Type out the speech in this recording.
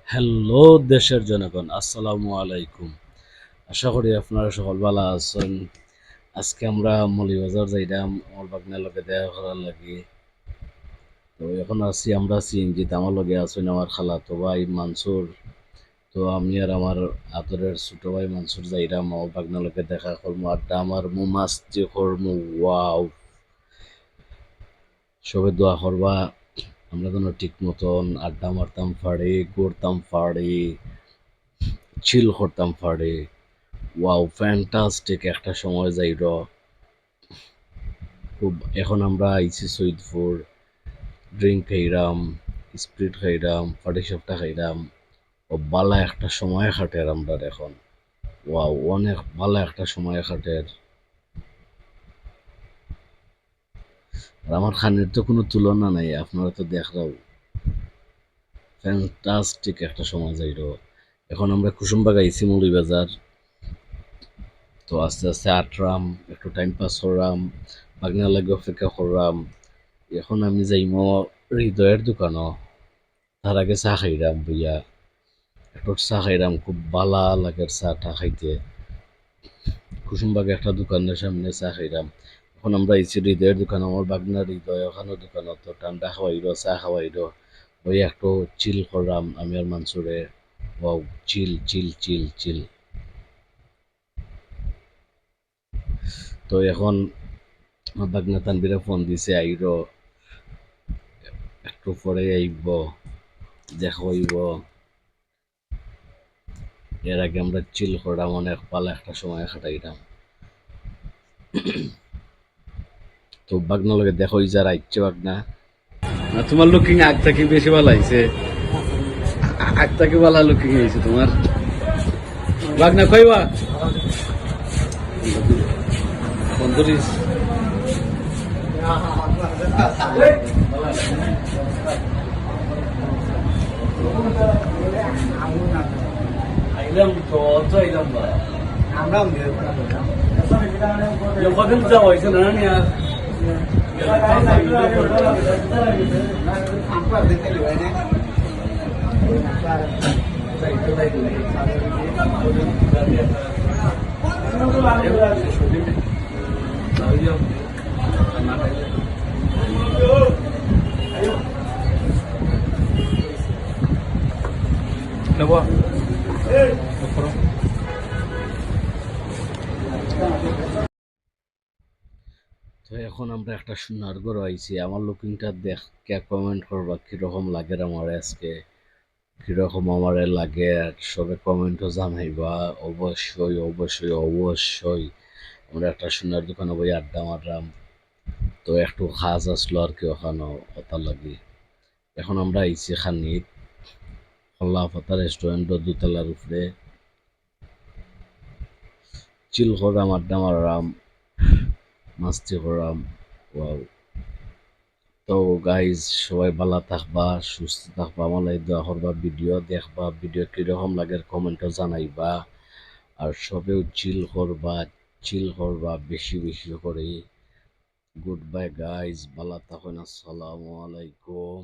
Hello দেশের জনগণ, আসসালামু আলাইকুম। আশা করি আপনারা সকল ভালো আছেন। আজকে আমরা মৌলভীবাজার যাইলাম আমার বাগনার লগে দেখা করার লাগি। তো এখন আছি আমরা সিএনজিতে। আমার লগে আছেন আমার খালাতো ভাই মানসুর। তো আমি আর আমার আদরের ছোট ভাই মানসুর যাইলাম আমার বাগনার লগে দেখা করবো, আড্ডা আমার মাস্তি করবো। ওয়াও, সবে দোয়া করবা আমরা যেন ঠিক মতন আড্ডা মারতাম পারি, ঘুরতাম পারি, চিল করতাম পারি। ওয়াও, ফ্যান্টাস্টিক একটা সময় যাইল। খুব এখন আমরা আইছি সৈয়দপুর, ড্রিঙ্ক খাইরাম, স্প্রিট খাইরাম, পাটিসাপটা খাইরাম। ও বালা একটা সময় কাটের আমরা এখন। ওয়াও, অনেক ভালো একটা সময় কাটের। আর আমার খানের তো কোনো তুলনা নাই, আপনারা তো দেখরাও। ফ্যান্টাস্টিক একটা সময় যাইল। এখন আমরা কুসুমবাগ আইছি মৌলভীবাজার। তো আস্তে আস্তে আটরাম, একটু টাইম পাস করলাম, বাগনার লাগে অপেক্ষা করলাম। এখন আমি যাইমো হৃদয়ের দোকানও। তার আগে চা খাইরাম বইয়া, একটু চা খাইরাম, খুব বালা লাগে চাটা খাইতে। কুসুমবাগে একটা দোকানের সামনে চা খাইরাম। এখন আমরা আইছি হৃদয়ের দোকান, আমার বাগনার হৃদয় ওখানে দোকান, তো ঠান্ডা খাওয়াইলো, চা খাওয়াইলো। ওই একটু চিল করলাম আমি আর মানসুরে। ও চিল চিল চিল চিল। তো এখন আমার বাগনা তানবিরে ফোন দিছে আইরো, একটু পরে আইব, দেখা হইব। এর আগে আমরা চিল করলাম, অনেক ভালো একটা সময় কাটাইলাম। তো বাগনা লগে দেখো যারা ইচ্ছে বাগনা না, তোমার লুকিং আগ থেকে বেশি ভালো হয়েছে। আগ থেকে ভালো লুকিং হয়েছে তোমার বাগনা। কইবা বন্ধুরিস আইলাম তো আইলাম বা কদিন যাওয়া হয়েছে না নি আর নেবো। তো এখন আমরা একটা সোনার ঘর আইছি। আমার লুকিংটা দেখ কে কমেন্ট করবা কিরকম লাগে আমার আজকে, কিরকম আমারে লাগে। সবে কমেন্টও জানাইবা অবশ্যই অবশ্যই অবশ্যই। আমরা একটা সোনার দোকানে বই আড্ডা মারলাম। তো একটু কাজ আসলো আর কি ওখানে, ওটার লাগি। এখন আমরা আইছি খানিক খোলা পাতা রেস্টুরেন্ট দুতলার উপরে। চিল করাম, আড্ডা মারলাম, মাস্তি করাম। ওয়াও। তো গাইজ, সবাই ভালো থাকবা, সুস্থ থাকবা, আমার লাগে দোয়া করবা, ভিডিও দেখবা, ভিডিও কিরকম লাগে কমেন্টও জানাইবা। আর সবেও চিল করবা বেশি বেশি করে। গুড বাই গাইজ, ভালো থাকুন, আসসালামু আলাইকুম।